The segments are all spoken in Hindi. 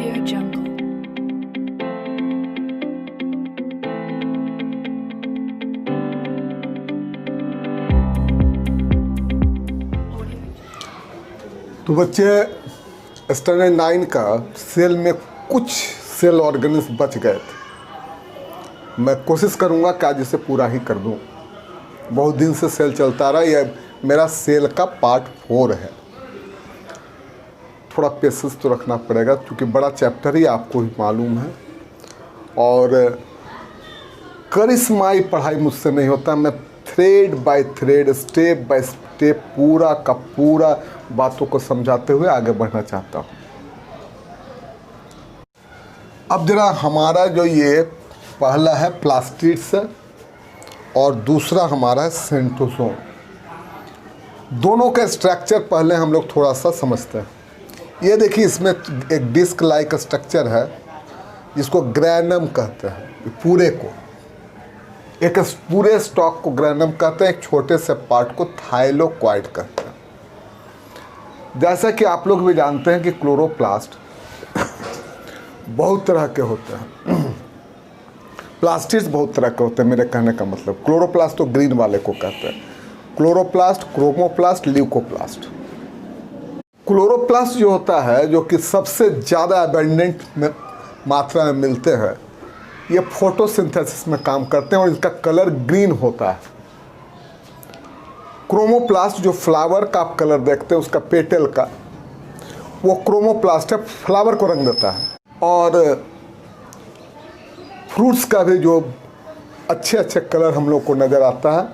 Audio Jungle. तो बच्चे स्टैंडर्ड 9 का सेल में कुछ सेल ऑर्गेनिज्म बच गए थे। मैं कोशिश करूंगा कि आज इसे पूरा ही कर दूं। बहुत दिन से सेल चलता रहा, यह मेरा सेल का पार्ट 4 है। थोड़ा पेशेंस तो रखना पड़ेगा क्योंकि बड़ा चैप्टर ही आपको ही मालूम है और करिश्माई पढ़ाई मुझसे नहीं होता। मैं thread by thread, step by step पूरा का पूरा बातों को समझाते हुए आगे बढ़ना चाहता हूँ। अब जरा हमारा जो ये पहला है प्लास्टिड्स और दूसरा हमारा है सेंट्रोसोम। दोनों का स्ट्रक्चर पहले हम लोग थोड़ा सा समझते हैं। ये देखिए, इसमें एक डिस्क लाइक स्ट्रक्चर है जिसको ग्रैनम कहते हैं। पूरे को, एक पूरे स्टॉक को ग्रैनम कहते हैं, एक छोटे से पार्ट को थाइलोक्वाइड कहते हैं। जैसा कि आप लोग भी जानते हैं कि क्लोरोप्लास्ट बहुत तरह के होते हैं। प्लास्टिड्स बहुत तरह के होते हैं। मेरे कहने का मतलब, क्लोरोप्लास्ट तो ग्रीन वाले को कहते हैं। Chloroplast, chromoplast, leucoplast. क्लोरोप्लास्ट जो होता है, जो कि सबसे ज़्यादा एबंडेंट में मात्रा में मिलते हैं, ये फोटोसिंथेसिस में काम करते हैं और इसका कलर ग्रीन होता है। क्रोमोप्लास्ट जो फ्लावर का आप कलर देखते हैं, उसका पेटल का, वो क्रोमोप्लास्ट है, फ्लावर को रंग देता है। और फ्रूट्स का भी जो अच्छे अच्छे कलर हम लोग को नज़र आता है,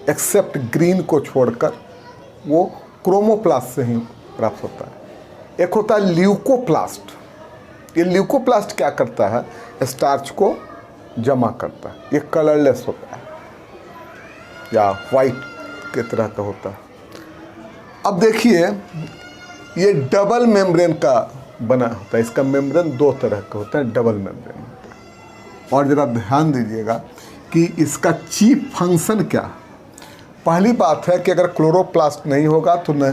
एक्सेप्ट ग्रीन को छोड़कर, वो क्रोमोप्लास्ट से ही प्राप्त होता है। एक होता है ल्यूकोप्लास्ट। ये ल्यूकोप्लास्ट क्या करता है? स्टार्च को जमा करता है। ये कलरलेस होता है या वाइट के तरह का होता है। अब देखिए, ये डबल मेम्ब्रेन का बना होता है। इसका मेम्ब्रेन दो तरह का होता है, डबल मेम्ब्रेन होता है। और ज़रा ध्यान दीजिएगा कि इसका चीफ फंक्शन क्या है। पहली बात है कि अगर क्लोरोप्लास्ट नहीं होगा तो न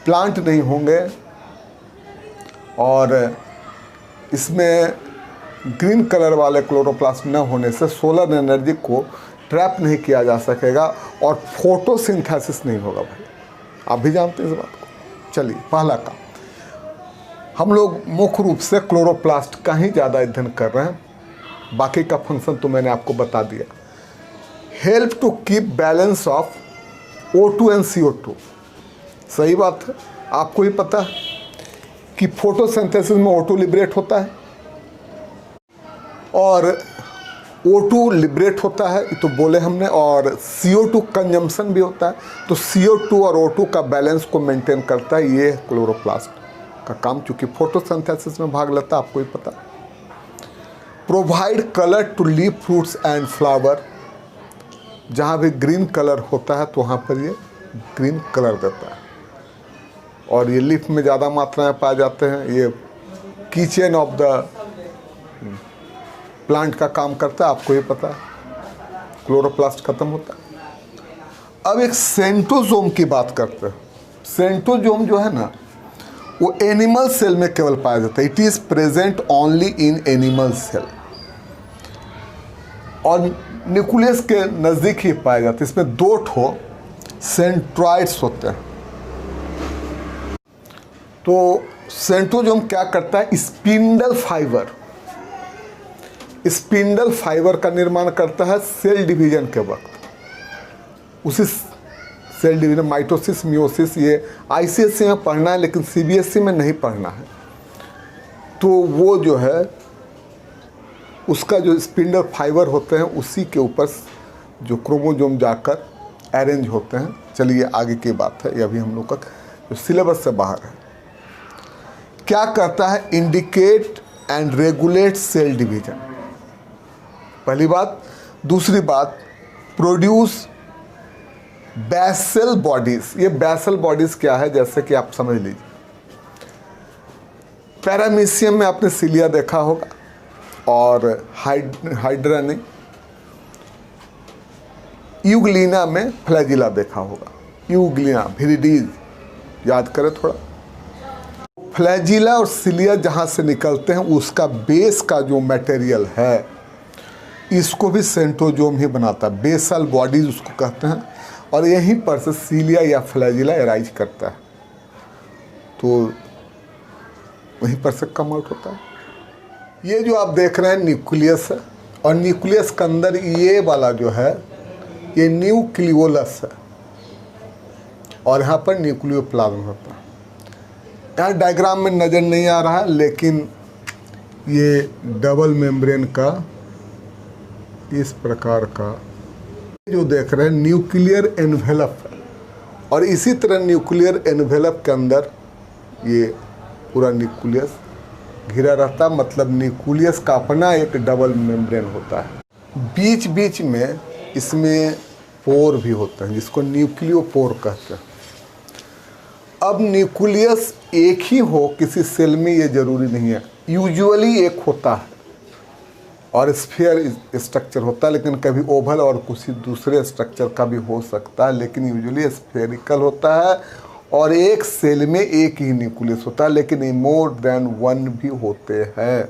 प्लांट नहीं होंगे और इसमें ग्रीन कलर वाले क्लोरोप्लास्ट न होने से सोलर एनर्जी को ट्रैप नहीं किया जा सकेगा और फोटोसिंथेसिस नहीं होगा। भाई आप भी जानते हैं इस बात को। चलिए, पहला काम हम लोग मुख्य रूप से क्लोरोप्लास्ट का ही ज़्यादा अध्ययन कर रहे हैं। बाकी का फंक्शन तो मैंने आपको बता दिया। Help to keep balance of O2 and CO2। सही बात है, आपको ही पता है कि फोटोसिंथेसिस में O2 लिबरेट होता है और O2 लिबरेट होता है, तो बोले हमने, और CO2 कंजम्पशन भी होता है। तो CO2 और O2 का बैलेंस को मेंटेन करता है ये क्लोरोप्लास्ट का काम, चूँकि फोटोसिंथेसिस में भाग लेता है, आपको ही पता। Provide colour to leaf, fruits and flower. जहाँ भी ग्रीन कलर होता है तो वहाँ पर ये ग्रीन कलर देता है और ये लीफ में ज़्यादा मात्रा में पाए जाते हैं। ये किचन ऑफ द प्लांट का काम करता है, आपको ये पता है। क्लोरोप्लास्ट खत्म होता है। अब एक सेंट्रोसोम की बात करते हैं। सेंट्रोसोम जो है ना, वो एनिमल सेल में केवल पाया जाता है। It is present only in animal cell और न्यूक्लियस के नज़दीक ही पाया जाता है। इसमें दो ठो सेंट्रॉइड्स होते हैं। तो सेंट्रोसोम क्या करता है? स्पिंडल फाइबर का निर्माण करता है सेल डिवीजन के वक्त। उसी सेल डिवीजन, माइटोसिस, मियोसिस, ये ICSE में पढ़ना है लेकिन CBSE में नहीं पढ़ना है। तो वो जो है, उसका जो स्पिंडल फाइबर होते हैं, उसी के ऊपर जो क्रोमोसोम जाकर अरेंज होते हैं। चलिए, आगे की बात है, ये अभी हम लोग का जो सिलेबस से बाहर है। क्या करता है? Indicate and regulate cell division, पहली बात। दूसरी बात, प्रोड्यूस बेसल बॉडीज। ये बेसल बॉडीज क्या है, जैसे कि आप समझ लीजिए, पैरामीशियम में आपने सिलिया देखा होगा और हाइड्रा ने, यूग्लिना में फ्लैजिला देखा होगा। यूग्लिना, विरिडीज, याद करें थोड़ा। फ्लैजिला और सिलिया जहाँ से निकलते हैं उसका बेस का जो मटेरियल है इसको भी सेंट्रोजोम ही बनाता है, बेसल बॉडीज उसको कहते हैं, और यहीं पर से सिलिया या फ्लैजिला एराइज करता है, तो वहीं पर से कम आउट होता है। ये जो आप देख रहे हैं न्यूक्लियस है, और न्यूक्लियस के अंदर ये वाला जो है ये न्यूक्लियोलस है, और यहाँ पर न्यूक्लियोप्लाज्म होता है। यहाँ डायग्राम में नज़र नहीं आ रहा है, लेकिन ये डबल मेम्ब्रेन का इस प्रकार का जो देख रहे हैं न्यूक्लियर एनवेलप है, और इसी तरह न्यूक्लियर एनवेलप के अंदर ये पूरा न्यूक्लियस घिरा रहता, मतलब न्यूक्लियस का अपना एक डबल मेम्ब्रेन होता है। बीच बीच में इसमें पोर भी होते हैं जिसको न्यूक्लियोपोर कहते हैं। अब न्यूक्लियस एक ही हो किसी सेल में ये जरूरी नहीं है, यूजुअली एक होता है और स्फीयर स्ट्रक्चर होता है, लेकिन कभी ओवल और किसी दूसरे स्ट्रक्चर का भी हो सकता है, लेकिन यूजुअली स्फेरिकल होता है, और एक सेल में एक ही न्यूक्लियस होता है, लेकिन मोर देन वन भी होते हैं।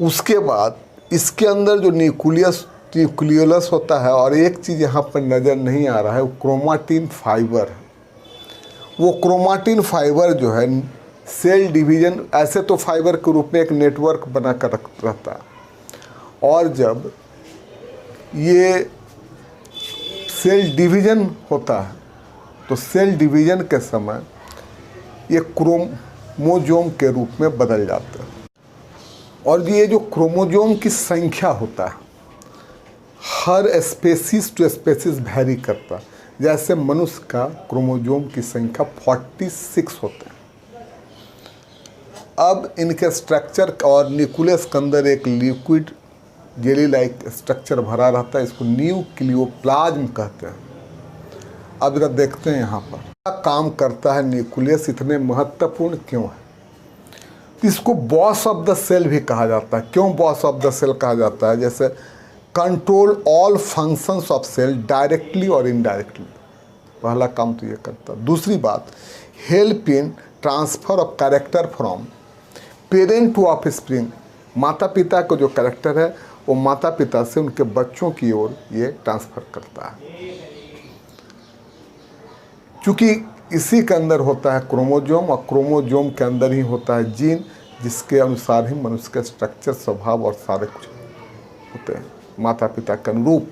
उसके बाद इसके अंदर जो न्यूक्लियोलस होता है, और एक चीज़ यहाँ पर नज़र नहीं आ रहा है, वो क्रोमाटिन फाइबर है। वो क्रोमाटिन फाइबर जो है सेल डिवीजन, ऐसे तो फाइबर के रूप में एक नेटवर्क बना कर रहता है, और जब ये सेल डिवीजन होता है तो सेल डिवीजन के समय ये क्रोमोजोम के रूप में बदल जाता है, और ये जो क्रोमोजोम की संख्या होता है हर स्पेसीज टू स्पेसीज वैरी करता है। जैसे मनुष्य का क्रोमोजोम की संख्या 46 होते हैं। अब इनके स्ट्रक्चर और न्यूक्लियस के अंदर एक लिक्विड जेली लाइक स्ट्रक्चर भरा रहता है, इसको न्यूक्लियोप्लाज्म कहते हैं। अब जरा देखते हैं यहाँ पर क्या काम करता है न्यूक्लियस, इतने महत्वपूर्ण क्यों है। तो इसको बॉस ऑफ द सेल भी कहा जाता है। क्यों बॉस ऑफ द सेल कहा जाता है? जैसे control all functions of cell directly और इनडायरेक्टली, पहला काम तो ये करता है। दूसरी बात, help in transfer of character from parent to offspring, माता पिता का जो कैरेक्टर है वो माता पिता से उनके बच्चों की ओर ये ट्रांसफ़र करता है। क्योंकि इसी के अंदर होता है क्रोमोजोम, और क्रोमोजोम के अंदर ही होता है जीन, जिसके अनुसार ही मनुष्य का स्ट्रक्चर, स्वभाव और सारे कुछ होते हैं माता पिता के अनुरूप।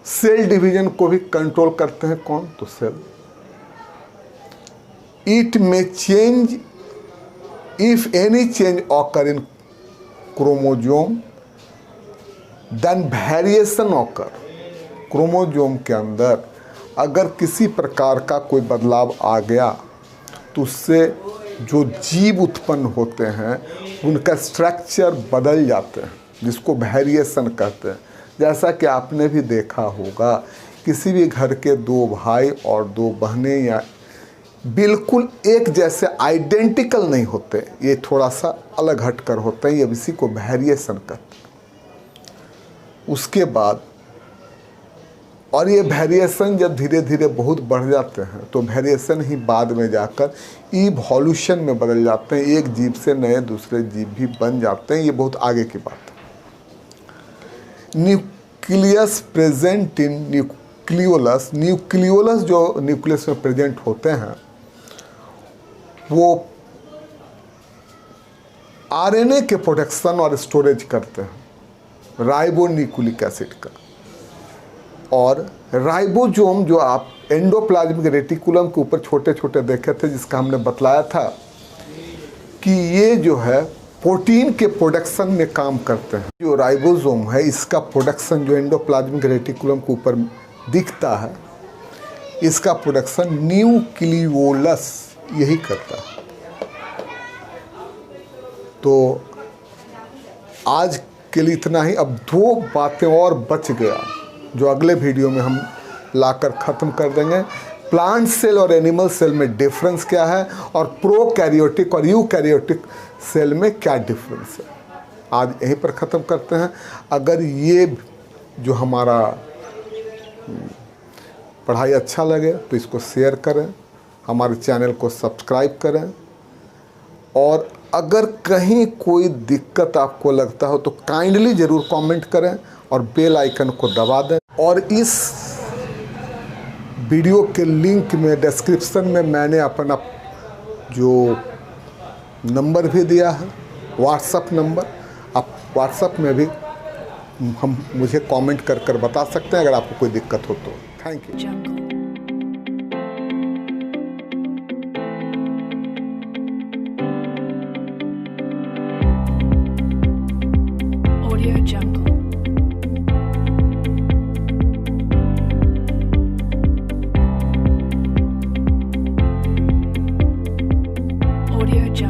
सेल डिवीजन को भी कंट्रोल करते हैं कौन? तो सेल। इट में change if any change occur in chromosome then variation occur. Chromosome के अंदर अगर किसी प्रकार का कोई बदलाव आ गया तो उससे जो जीव उत्पन्न होते हैं उनका स्ट्रक्चर बदल जाते हैं, जिसको वेरिएशन कहते हैं। जैसा कि आपने भी देखा होगा, किसी भी घर के दो भाई और दो बहनें या बिल्कुल एक जैसे आइडेंटिकल नहीं होते, ये थोड़ा सा अलग हटकर होते हैं, ये इसी को वेरिएशन कहते हैं। उसके बाद और ये वेरिएशन जब धीरे धीरे बहुत बढ़ जाते हैं तो वेरिएशन ही बाद में जाकर इवोल्यूशन में बदल जाते हैं, एक जीव से नए दूसरे जीव भी बन जाते हैं। ये बहुत आगे की बात है। Nucleus present in nucleolus. Nucleolus जो न्यूक्लियस में प्रेजेंट होते हैं वो आरएनए के प्रोटेक्शन और स्टोरेज करते हैं राइबोन्यूक्लिक एसिड का। और राइबोसोम जो आप एंडोप्लाज्मिक रेटिकुलम के ऊपर छोटे छोटे देखे थे, जिसका हमने बतलाया था कि ये जो है प्रोटीन के प्रोडक्शन में काम करते हैं। जो राइबोसोम है इसका प्रोडक्शन जो एंडोप्लाज्मिक रेटिकुलम के ऊपर दिखता है, इसका प्रोडक्शन न्यूक्लियोलस यही करता है। तो आज के लिए इतना ही। अब दो बातें और बच गया जो अगले वीडियो में हम लाकर ख़त्म कर देंगे। प्लांट सेल और एनिमल सेल में डिफरेंस क्या है, और प्रोकैरियोटिक और यूकैरियोटिक सेल में क्या डिफरेंस है, आज यहीं पर ख़त्म करते हैं। अगर ये जो हमारा पढ़ाई अच्छा लगे तो इसको शेयर करें, हमारे चैनल को सब्सक्राइब करें, और अगर कहीं कोई दिक्कत आपको लगता हो तो काइंडली ज़रूर कमेंट करें और बेल आइकन को दबा दें। और इस वीडियो के लिंक में डिस्क्रिप्शन में मैंने अपना जो नंबर भी दिया है, व्हाट्सएप नंबर, आप व्हाट्सएप में भी मुझे कमेंट कर बता सकते हैं अगर आपको कोई दिक्कत हो तो। Thank you.